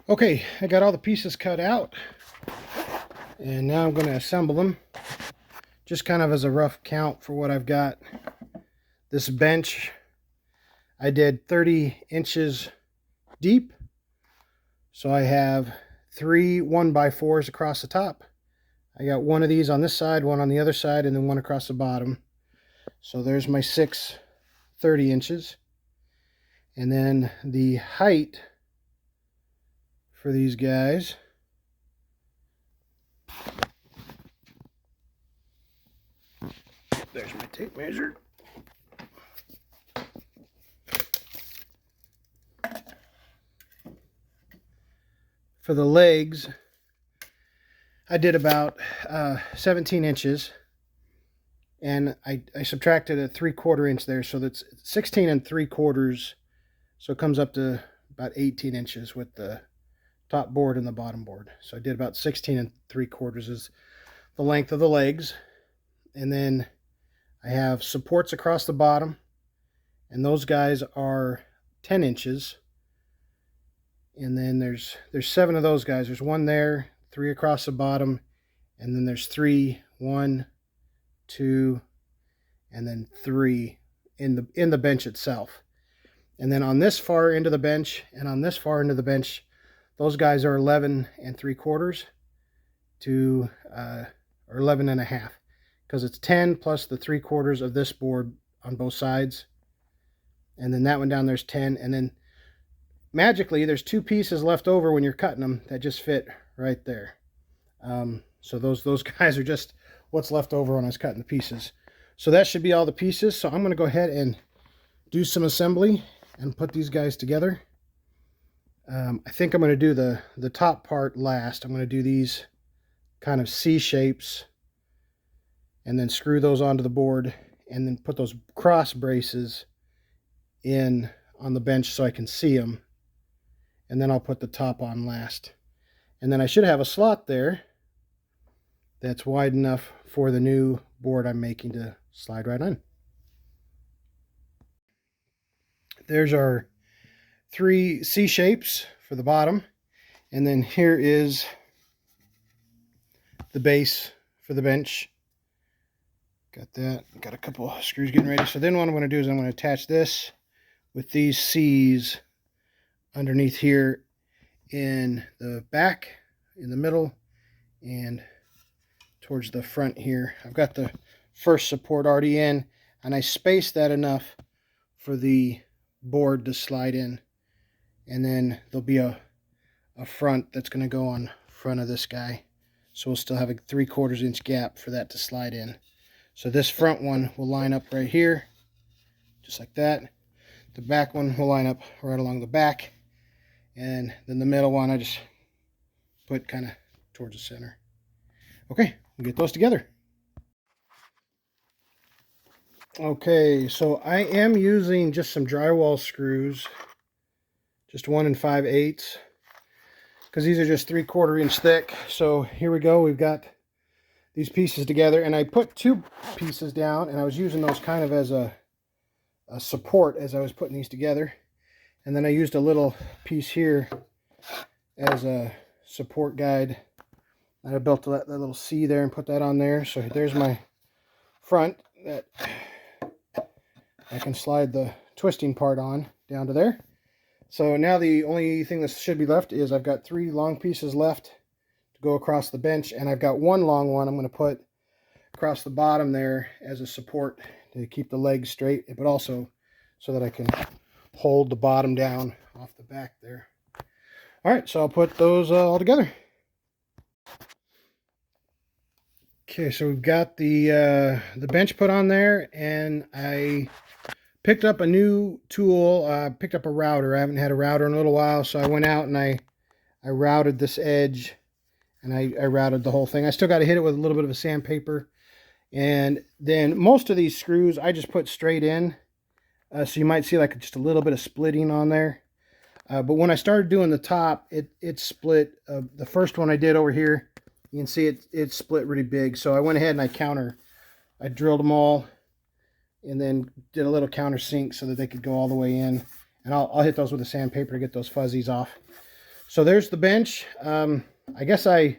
Okay, I got all the pieces cut out, and now I'm going to assemble them, just kind of as a rough count for what I've got. This bench, I did 30 inches deep, so I have 3 1x4s across the top. I got one of these on this side, one on the other side, and then one across the bottom. So there's my 6 30 inches. And then the height for these guys, there's my tape measure. For the legs, I did about 17 inches, and I subtracted a 3/4 inch there, so that's 16 3/4, so it comes up to about 18 inches with the top board and the bottom board. So I did about 16 3/4 is the length of the legs. And then I have supports across the bottom, and those guys are 10 inches. And then there's 7 of those guys. There's one there, 3 across the bottom, and then there's 3, 1, 2, and then 3 in the bench itself. And then on this far end of the bench and on this far end of the bench, those guys are 11 3/4 to or 11 1/2, because it's 10 plus the 3/4 of this board on both sides, and then that one down there's 10, and then magically there's 2 pieces left over when you're cutting them that just fit right there. So those guys are just what's left over when I was cutting the pieces. So that should be all the pieces. So I'm going to go ahead and do some assembly and put these guys together. I think I'm going to do the top part last. I'm going to do these kind of C shapes and then screw those onto the board, and then put those cross braces in on the bench so I can see them. And then I'll put the top on last. And then I should have a slot there that's wide enough for the new board I'm making to slide right on. There's our 3 C shapes for the bottom. And then here is the base for the bench. Got that. Got a couple screws getting ready. So then what I'm going to do is I'm going to attach this with these C's underneath here in the back, in the middle, and towards the front here. I've got the first support already in, and I spaced that enough for the board to slide in. And then there'll be a front that's going to go on front of this guy. So we'll still have a 3/4 inch gap for that to slide in. So this front one will line up right here, just like that. The back one will line up right along the back. And then the middle one I just put kind of towards the center. Okay, we'll get those together. Okay, so I am using just some drywall screws, just 1 5/8, because these are just 3/4 inch thick. So here we go. We've got these pieces together, and I put 2 pieces down, and I was using those kind of as a support as I was putting these together. And then I used a little piece here as a support guide. And I built that little C there and put that on there. So there's my front that I can slide the twisting part on down to there. So now the only thing that should be left is I've got 3 long pieces left to go across the bench, and I've got 1 long one I'm going to put across the bottom there as a support to keep the legs straight, but also so that I can hold the bottom down off the back there. All right, so I'll put those all together. Okay, so we've got the bench put on there, and I picked up a new tool. Picked up a router. I haven't had a router in a little while, so I went out and I routed this edge, and I routed the whole thing. I still got to hit it with a little bit of a sandpaper. And then most of these screws I just put straight in. So you might see like just a little bit of splitting on there. But when I started doing the top, it split. The first one I did over here, you can see it split really big. So I went ahead and I drilled them all, and then did a little countersink so that they could go all the way in. And I'll hit those with a sandpaper to get those fuzzies off. So there's the bench. I guess I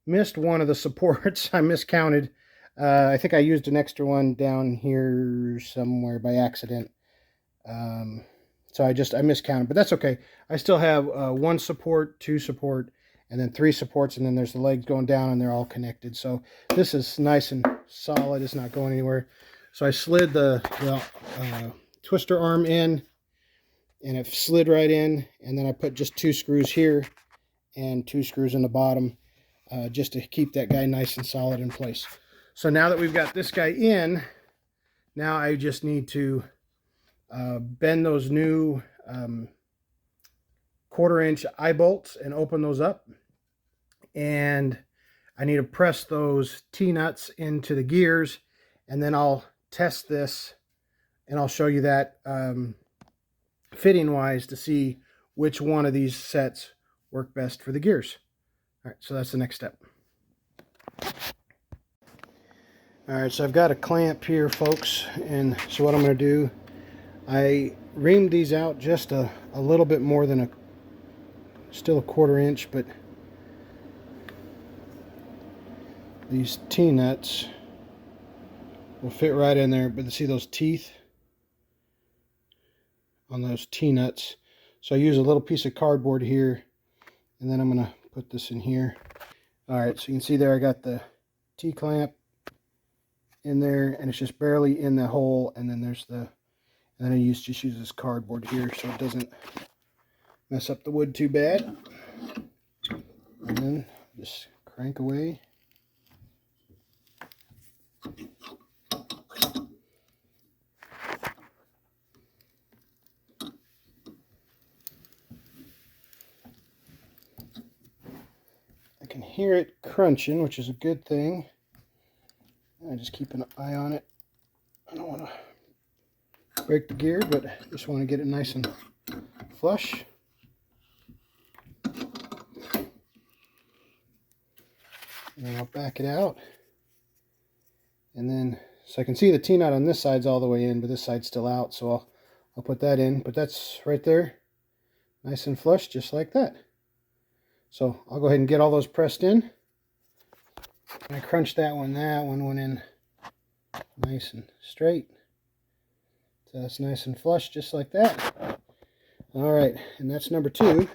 missed one of the supports. I miscounted. I think I used an extra one down here somewhere by accident. So I miscounted, but that's okay. I still have one support, two support, and then three supports, and then there's the legs going down, and they're all connected. So this is nice and solid. It's not going anywhere. So I slid the twister arm in, and it slid right in, and then I put just 2 screws here and 2 screws in the bottom just to keep that guy nice and solid in place. So now that we've got this guy in, now I just need to bend those new 1/4-inch eye bolts and open those up. And I need to press those T-nuts into the gears, and then I'll test this and I'll show you that fitting wise to see which one of these sets work best for the gears. All right, so that's the next step. All right, so I've got a clamp here, folks, and so what I'm going to do, I reamed these out just a little bit more than still a 1/4 inch, but these T-nuts will fit right in there. But see those teeth on those T-nuts? So I use a little piece of cardboard here, and then I'm going to put this in here. All right, so you can see there I got the T-clamp in there, and it's just barely in the hole, and then there's the, and then I just use this cardboard here so it doesn't mess up the wood too bad. And then just crank away. I can hear it crunching, which is a good thing. I just keep an eye on it. I don't want to break the gear, but I just want to get it nice and flush. And then I'll back it out. And then, so I can see the T-nut on this side's all the way in, but this side's still out, so I'll put that in. But that's right there, nice and flush, just like that. So I'll go ahead and get all those pressed in. I crunched that one went in nice and straight. So that's nice and flush, just like that. All right, and that's number 2.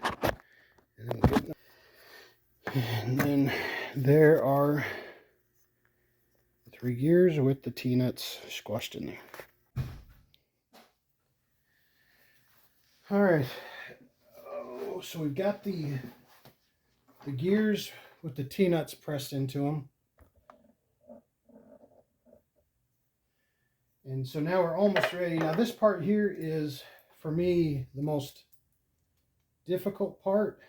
And then there are the 3 gears with the T-nuts squashed in there. All right, so we've got the gears with the T-nuts pressed into them. And so now we're almost ready. Now this part here is, for me, the most difficult part.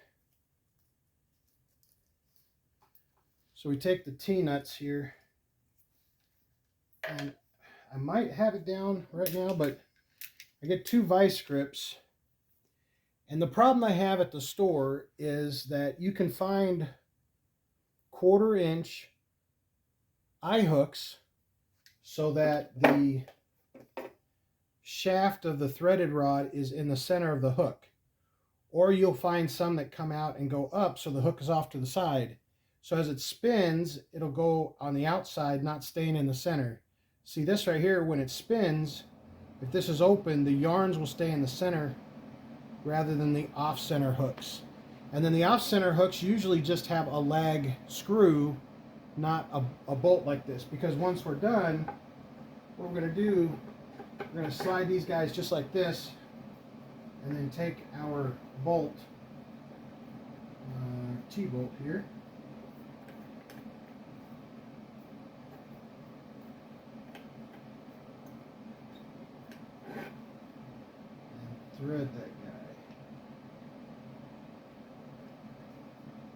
So we take the T-nuts here, and I might have it down right now, but I get 2 vice grips. And the problem I have at the store is that you can find 1/4 inch eye hooks so that the shaft of the threaded rod is in the center of the hook. Or you'll find some that come out and go up so the hook is off to the side. So as it spins, it'll go on the outside, not staying in the center. See this right here, when it spins, if this is open, the yarns will stay in the center rather than the off-center hooks. And then the off-center hooks usually just have a lag screw, not a bolt like this. Because once we're done, what we're going to do, we're going to slide these guys just like this, and then take our bolt, T-bolt here, and thread that guy.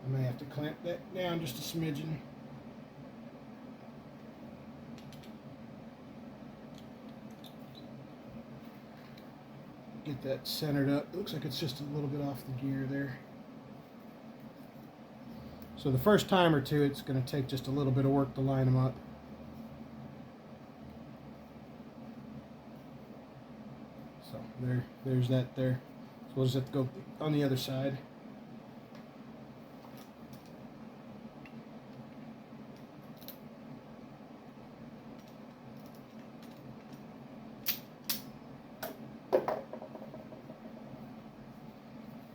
I may have to clamp that down just a smidgen. Get that centered up. It looks like it's just a little bit off the gear there. So the first time or two, it's going to take just a little bit of work to line them up. So there's that there. So we'll just have to go on the other side.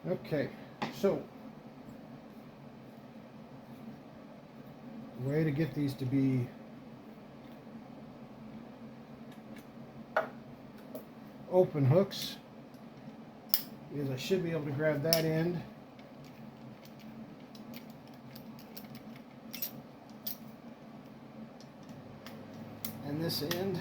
Okay, so the way to get these to be open hooks is I should be able to grab that end and this end.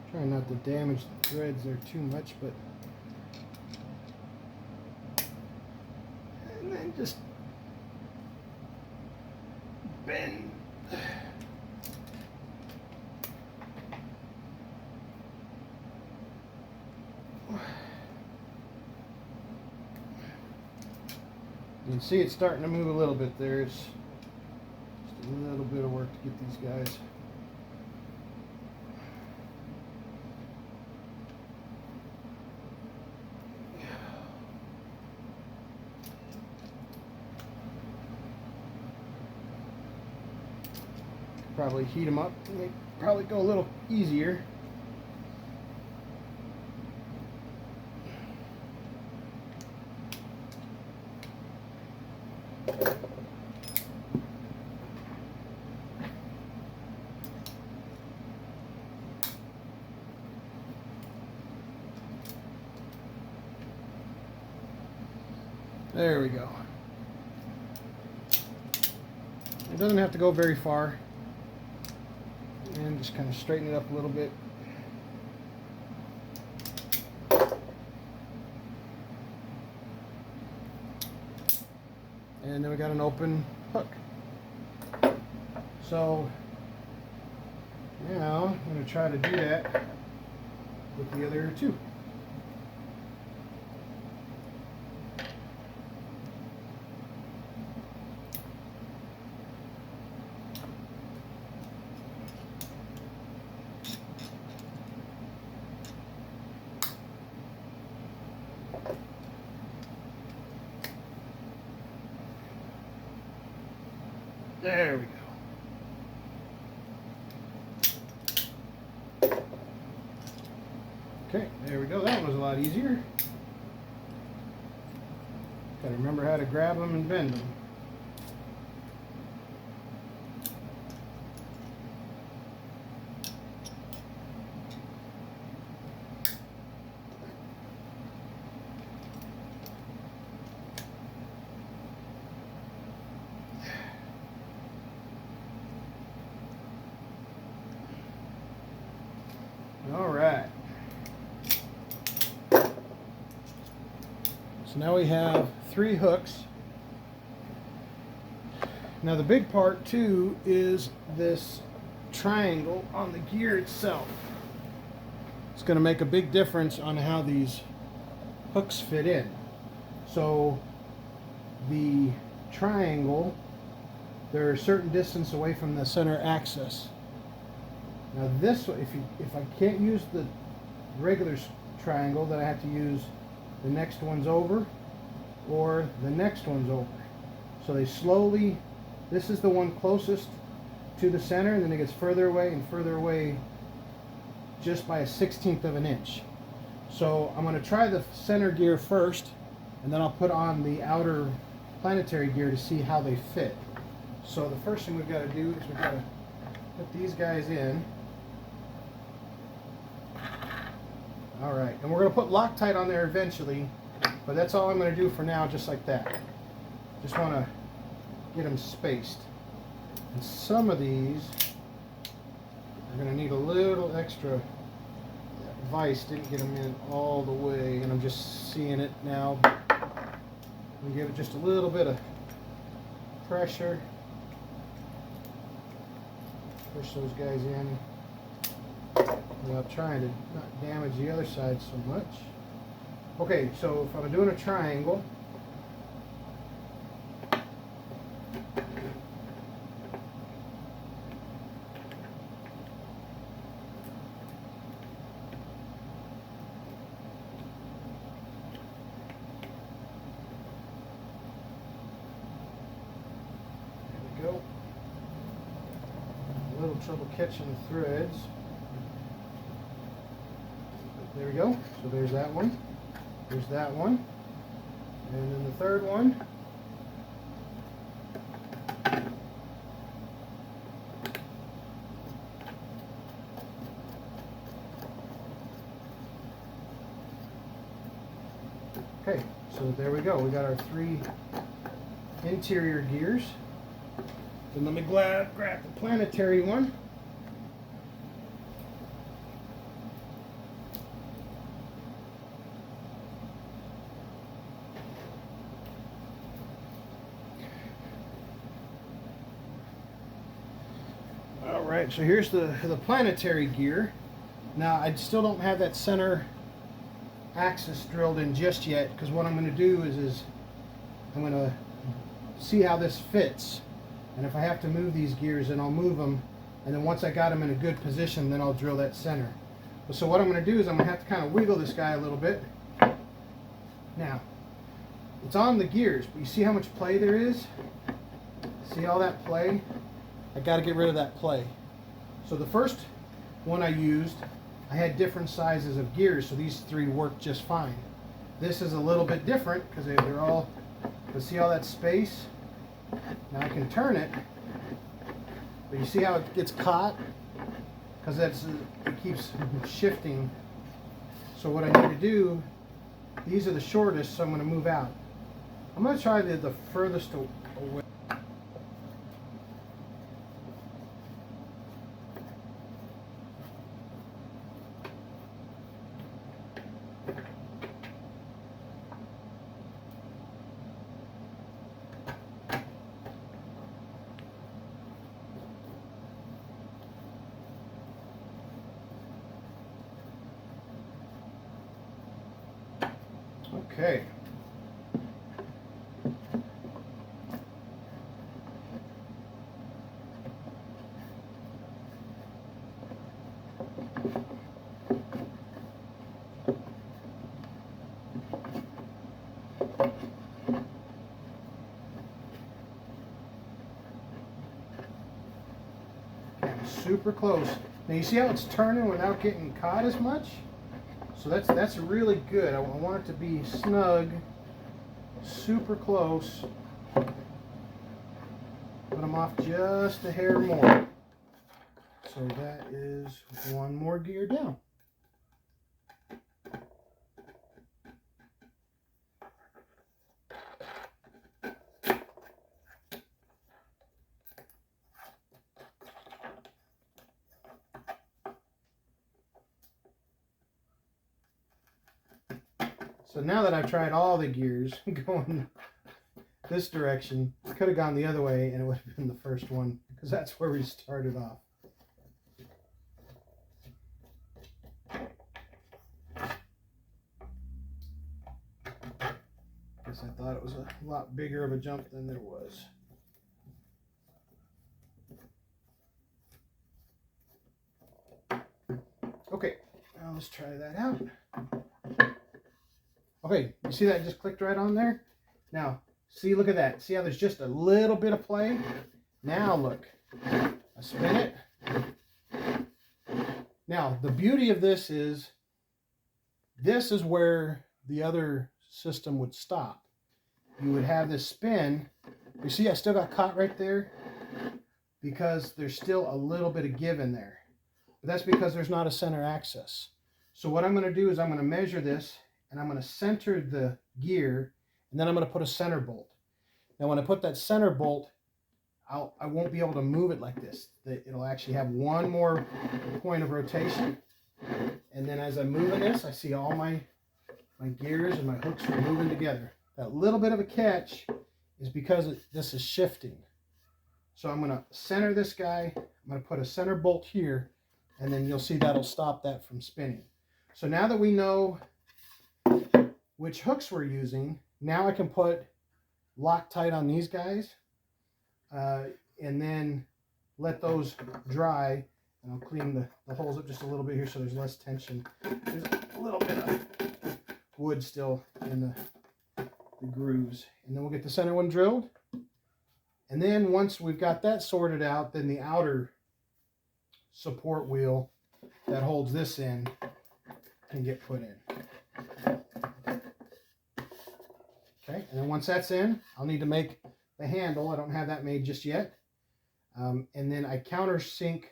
Trying not to damage the threads there too much, but and then just bend. You can see it's starting to move a little bit there. It's just a little bit of work to get these guys. Probably heat them up and they probably go a little easier. There we go. It doesn't have to go very far. And just kind of straighten it up a little bit. And then we got an open hook. So now I'm going to try to do that with the other two. There we go. Okay, there we go. That one was a lot easier. Gotta remember how to grab them and bend them. All right. So now we have 3 hooks. Now the big part too is this triangle on the gear itself. It's going to make a big difference on how these hooks fit in. So the triangle, they're a certain distance away from the center axis. Now this, if I can't use the regular triangle, then I have to use the next one's over or the next one's over. So they slowly, this is the one closest to the center, and then it gets further away and further away just by a 1/16 of an inch. So I'm going to try the center gear first, and then I'll put on the outer planetary gear to see how they fit. So the first thing we've got to do is we've got to put these guys in. Alright, and we're going to put Loctite on there eventually, but that's all I'm going to do for now, just like that. Just want to get them spaced. And some of these are going to need a little extra. That vise didn't get them in all the way, and I'm just seeing it now. I'm give it just a little bit of pressure. Push those guys in without trying to not damage the other side so much. Okay, so if I'm doing a triangle, trouble catching the threads. There we go. So there's that one. There's that one. And then the third one. Okay, so there we go. We got our 3 interior gears. Then let me grab the planetary one. All right, so here's the planetary gear. Now I still don't have that center axis drilled in just yet, because what I'm going to do is I'm going to see how this fits, and if I have to move these gears, then I'll move them, and then once I got them in a good position, then I'll drill that center. So what I'm going to do is I'm going to have to kind of wiggle this guy a little bit. Now it's on the gears, but you see how much play there is? See all that play? I got to get rid of that play. So the first one I used, I had different sizes of gears, so these 3 work just fine. This is a little bit different because they're all, but see all that space? Now I can turn it, but you see how it gets caught? Because it keeps shifting. So what I need to do, these are the shortest, so I'm going to move out. I'm going to try the furthest away. Okay. Super close. Now you see how it's turning without getting caught as much? So that's really good. I want it to be snug, super close, but I'm off just a hair more. So that is 1 more gear down. So now that I've tried all the gears going this direction, I could have gone the other way and it would have been the first one, because that's where we started off. Guess I thought it was a lot bigger of a jump than there was. Okay, now let's try that out. Okay, you see that just clicked right on there? Now, see, look at that. See how there's just a little bit of play? Now look, I spin it. Now, the beauty of this is where the other system would stop. You would have this spin. You see I still got caught right there? Because there's still a little bit of give in there. But that's because there's not a center axis. So what I'm going to do is I'm going to measure this, and I'm going to center the gear, and then I'm going to put a center bolt. Now when I put that center bolt, I won't be able to move it like this. It'll actually have 1 more point of rotation, and then as I'm moving this, I see all my gears and my hooks are moving together. That little bit of a catch is because this is shifting. So I'm going to center this guy, I'm going to put a center bolt here, and then you'll see that'll stop that from spinning. So now that we know which hooks we're using, now I can put Loctite on these guys, and then let those dry, and I'll clean the holes up just a little bit here so there's less tension. There's a little bit of wood still in the grooves, and then we'll get the center one drilled, and then once we've got that sorted out, then the outer support wheel that holds this in can get put in. Okay, and then once that's in, I'll need to make the handle. I don't have that made just yet. And then I countersink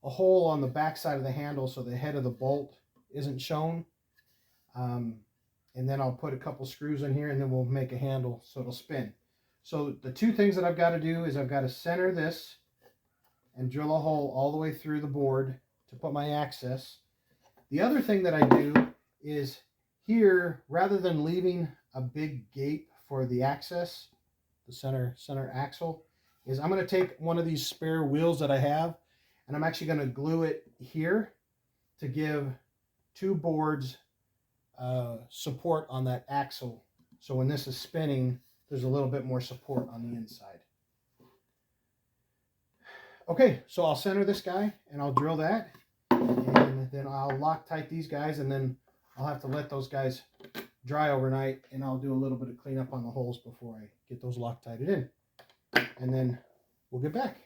a hole on the back side of the handle so the head of the bolt isn't shown. And then I'll put a couple screws in here, and then we'll make a handle so it'll spin. So the two things that I've got to do is I've got to center this and drill a hole all the way through the board to put my access. The other thing that I do is here, rather than leaving a big gap for the access, the center axle, is I'm going to take one of these spare wheels that I have, and I'm actually going to glue it here to give two boards support on that axle. So when this is spinning, there's a little bit more support on the inside. Okay, so I'll center this guy and I'll drill that, and then I'll Loctite these guys, and then I'll have to let those guys dry overnight, and I'll do a little bit of cleanup on the holes before I get those Loctited in, and then we'll get back.